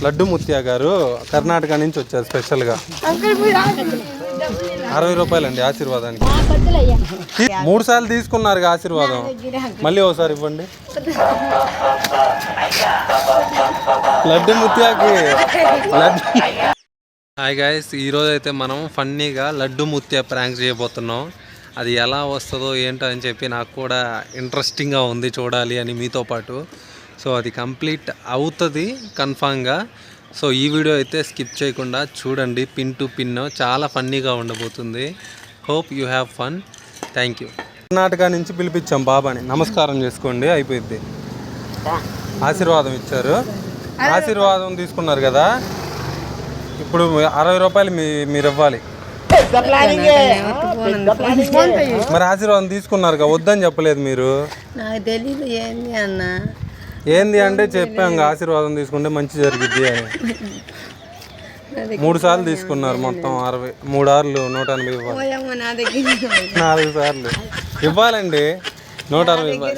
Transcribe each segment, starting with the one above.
లడ్డు ముత్యా గారు కర్ణాటక నుంచి వచ్చారు స్పెషల్గా. 60 రూపాయలండి ఆశీర్వాదానికి. 3 సార్లు తీసుకున్నారు ఆశీర్వాదం, మళ్ళీ ఒకసారి ఇవ్వండి. లడ్డు ముత్యాకి హాయ్ గాయస్, ఈరోజు అయితే మనం ఫన్నీగా లడ్డు ముత్యా ప్రాంక్ చేయబోతున్నాం. అది ఎలా వస్తుందో ఏంటో అని చెప్పి నాకు కూడా ఇంట్రెస్టింగ్గా ఉంది చూడాలి అని మీతో పాటు. సో అది కంప్లీట్ అవుతుంది కన్ఫామ్గా. సో ఈ వీడియో అయితే స్కిప్ చేయకుండా చూడండి, పిన్ టు పిన్. చాలా ఫన్నీగా ఉండబోతుంది. Hope you have fun. Thank you. Karnataka నుంచి పిలిపించాం బాబాని. నమస్కారం చేసుకోండి, అయిపోయింది. ఆశీర్వాదం ఇచ్చారు, ఆశీర్వాదం తీసుకున్నారు కదా. ఇప్పుడు 60 రూపాయలు మీరు ఇవ్వాలి. మరి ఆశీర్వాదం తీసుకున్నారు, వద్దని చెప్పలేదు మీరు. నాకు తెలియదు ఏంది అన్న. ఏంది అంటే చెప్పాం, ఆశీర్వాదం తీసుకుంటే మంచి జరిగిద్ది అని. 3 సార్లు తీసుకున్నారు, మొత్తం 60. 3 ఆర్లు 180 ఇవ్వాలి. 4 సార్లు ఇవ్వాలండి, 160 ఇవ్వాలి.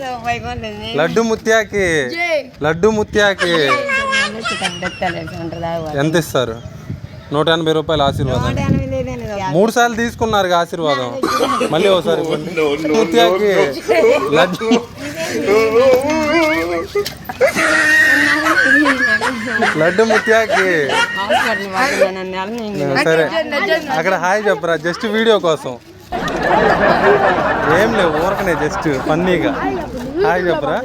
లడ్డు ముత్యాకి, లడ్డు ముత్యాకి ఎంత ఇస్తారు? 180 రూపాయలు ఆశీర్వాదం. 3 సార్లు తీసుకున్నారు ఆశీర్వాదం, మళ్ళీ ఒకసారి ఇవ్వండి. ముత్యాకి లడ్డు లడ్డు ముత్యాకి. సరే అక్కడ హాయ్ చెప్పరా, జస్ట్ వీడియో కోసం. ఏం లేవు, ఊరకనే జస్ట్ ఫన్నీగా హాయ్ చెప్పరా.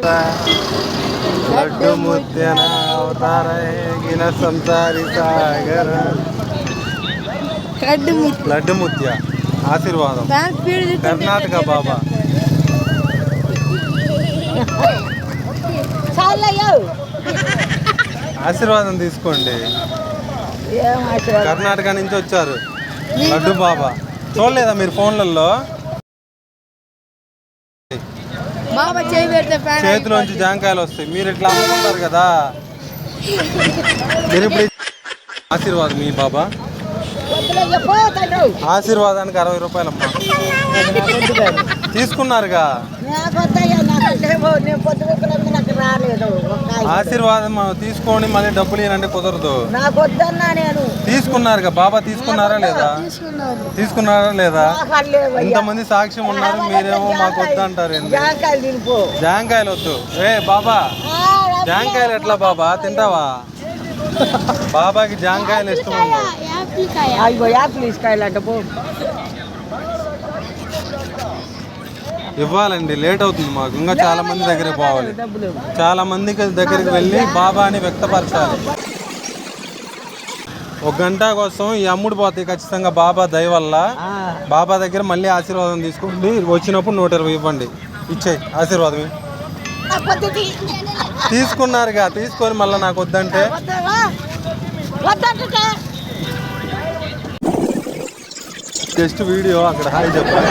లడ్డు ముత్యన అవతారగిన సంసారి సాగర. లడ్డు ముత్య ఆశీర్వాదం, కర్ణాటక బాబా. ఆశీర్వాదం తీసుకోండి, కర్ణాటక నుంచి వచ్చారు లడ్డు బాబా. చూడలేదా మీరు ఫోన్లలో? చేతిలోంచి జాంకాయలు వస్తాయి, మీరు ఇట్లా అమ్ముకుంటారు కదా. మీరు ఇప్పుడు ఆశీర్వాదం మీ బాబా. ఆశీర్వాదానికి 60 రూపాయలమ్మా. తీసుకున్నారుగా ఆశీర్వాదం తీసుకొని మళ్ళీ డబ్బులు ఇవ్వాలంటే కుదరదు. తీసుకున్నారుగా బాబా. తీసుకున్నారా లేదా? తీసుకున్నారా లేదా? ఇంతమంది సాక్ష్యం ఉన్నారు, మీరేమో మాకు వద్దంటారు. జాంకాయలు వద్దు. ఏ బాబా, జాంకాయలు ఎట్లా బాబా, తింటావా? బాబాకి జాంకాయలు ఇష్టం ఉంది. ఇవ్వాలండి, లేట్ అవుతుంది మాకు. ఇంకా చాలా మంది దగ్గరికి పోవాలి, చాలా మంది దగ్గరికి వెళ్ళి బాబాని వ్యక్తపరచాలి. 1 గంట కోసం ఈ అమ్ముడు పోతాయి ఖచ్చితంగా బాబా దయ వల్ల. బాబా దగ్గర మళ్ళీ ఆశీర్వాదం తీసుకోండి, వచ్చినప్పుడు 120 ఇవ్వండి. ఇచ్చేయి ఆశీర్వాదం. తీసుకున్నారుగా, తీసుకొని మళ్ళీ నాకు వద్దంటే. జస్ట్ వీడియో, అక్కడ హాయ్ చెప్పాలి.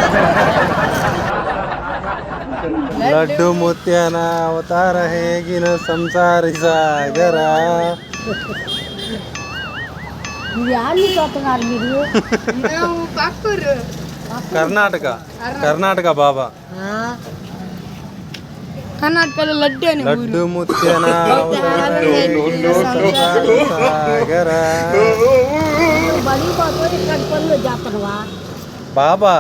లడ్డు ముత్యాన అవతార హేగిన సంసారి సాగర. కర్ణాటక, కర్ణాటక బాబా. కర్ణాటకలో లడ్డు అని. లడ్డు ముత్యాన సాగర. బాబా,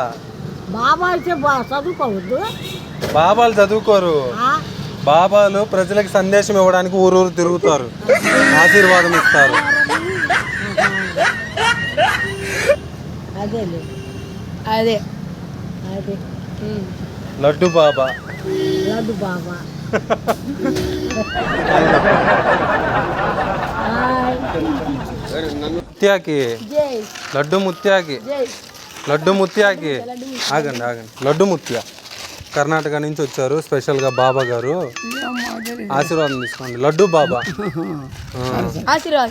బాబాలు చదువుకోరు. బాబాలు ప్రజలకు సందేశం ఇవ్వడానికి ఊరూరు తిరుగుతారు, ఆశీర్వాదం ఇస్తారు. అదే లడ్డు బాబా. లడ్డు బాబా. ముత్యాకి, లడ్డు ముత్యాకి, లడ్డు ముత్యాకి. ఆగండి ఆగండి. లడ్డు ముత్యా కర్ణాటక నుంచి వచ్చారు స్పెషల్గా బాబా గారు. ఆశీర్వాదం తీసుకోండి. లడ్డు బాబా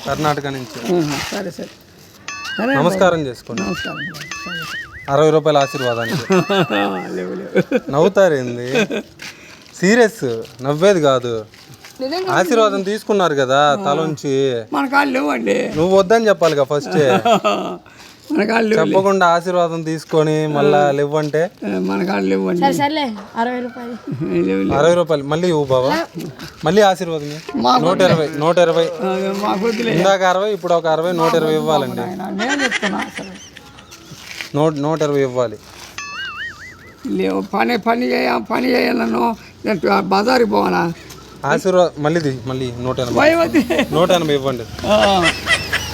కర్ణాటక నుంచి. నమస్కారం చేసుకోండి. 60 రూపాయల ఆశీర్వాదానికి. నవ్వుతారేంది? సీరియస్, నవ్వేది కాదు. ఆశీర్వాదం తీసుకున్నారు కదా తలంచి. మన కాళ్ళు లేవండి. నువ్వు వద్దని చెప్పాలిగా ఫస్ట్. మన కాళ్ళు లేవు. చెప్పకుండా ఆశీర్వాదం తీసుకొని మళ్ళా లేవంటే మన కాళ్ళు లేవు అండి. సరే సర్లే 60 రూపాయలు. లేవు, లేవు. 60 రూపాయలు మళ్ళీ ఇవ్వు బాబా, మళ్ళీ ఆశీర్వాదం 120 మాకు వద్దులే. ఇందాక 60 ఇప్పుడు ఒక 60 120 ఇవ్వాలండి. నేను చెప్తున్నా అసలు 120 ఇవ్వాలి. లేవు. పని చేయాలను బజారుకి పోవాలా? ఆశీర్వాదం మళ్ళీ 180 భయం వద్దు. 180 ఇవ్వండి.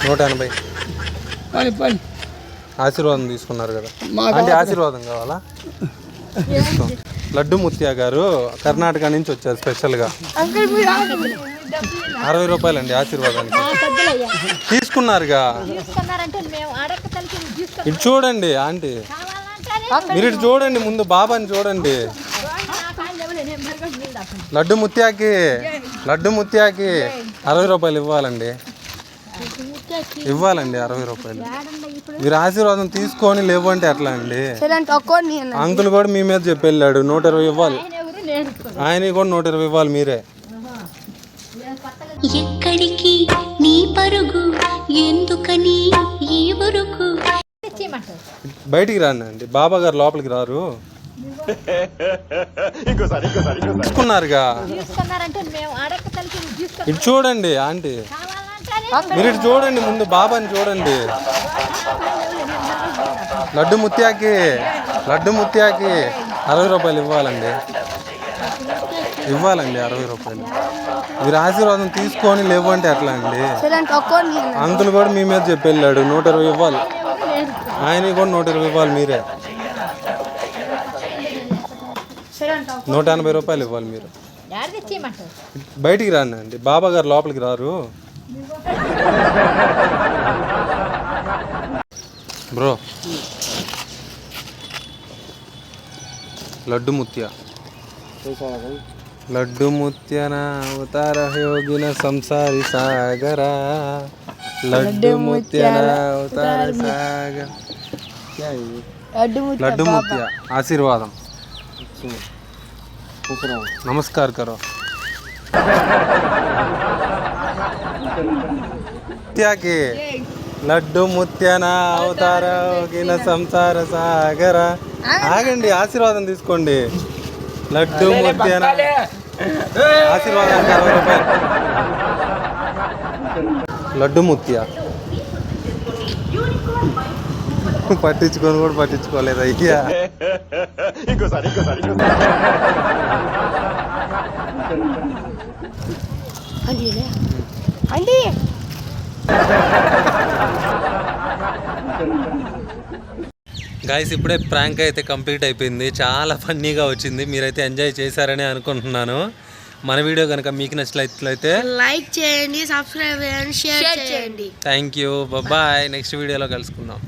180 పని ఆశీర్వాదం తీసుకున్నారు కదా మాకు అంటే ఆశీర్వాదం కావాలా? తీసుకో. లడ్డు ముత్యా గారు కర్ణాటక నుంచి వచ్చారు స్పెషల్గా. 60 రూపాయలండి ఆశీర్వాదానికి. తీసుకున్నారుగా. ఇటు చూడండి ఆంటీ, మీరు ఇటు చూడండి ముందు, బాబాని చూడండి. లడ్డు ముత్యాకి 60 రూపాయలు ఇవ్వాలండి. 60 రూపాయలు. మీరు ఆశీర్వాదం తీసుకొని లేవంటే ఎట్లా అండి? అంకుల్ కూడా మీ మీద చెప్పి వెళ్ళాడు 120 ఇవ్వాలి. ఆయన కూడా 120 ఇవ్వాలి మీరే. ఎక్కడికి నీ పరుగు ఎందుకని ఈ ఊరుకు బయటికి రాండి, బాబా గారు లోపలికి రారు. తీసుకున్నారుగా. ఇటు చూడండి ఆంటీ, మీరు ఇటు చూడండి ముందు, బాబాని చూడండి. లడ్డు ముత్యాకి 60 రూపాయలు ఇవ్వాలండి. 60 రూపాయలు. మీరు ఆశీర్వాదం తీసుకొని లేవంటే ఎట్లా అండి? అంకుల్ కూడా మీ మీద చెప్పి వెళ్ళాడు 120 ఇవ్వాలి. ఆయన కూడా 120 ఇవ్వాలి మీరే. 180 రూపాయలు ఇవ్వాలి మీరు. బయటికి రాండి, బాబా గారు లోపలికి రారు. బ్రో లడ్డు ముత్యన అవతార యోగిన సంసారి సాగరా. లడ్డు ముత్యన అవతార సాగర. లడ్డు ముత్య ఆశీర్వాదం. नमस्कार करो. मुत्या के लड्डू ముత్యాన అవతార యోగిన సంసార సాగర. ఆగండి, ఆశీర్వాదం తీసుకోండి. లడ్డు ముత్యాన ఆశీర్వాదానికి 60 రూపాయలు. లడ్డు ముత్య పట్టించుకొని కూడా పట్టించుకోలేదు అయ్యా. గైస్ ఇప్పుడే ప్రాంక్ అయితే కంప్లీట్ అయిపోయింది. చాలా ఫన్నీగా వచ్చింది. మీరైతే ఎంజాయ్ చేశారని అనుకుంటున్నాను. మన వీడియో కనుక మీకు నచ్చినట్లయితే లైక్ చేయండి, సబ్స్క్రైబ్ చేయండి, షేర్ చేయండి. Thank you, bye. నెక్స్ట్ వీడియోలో కలుసుకుందాం.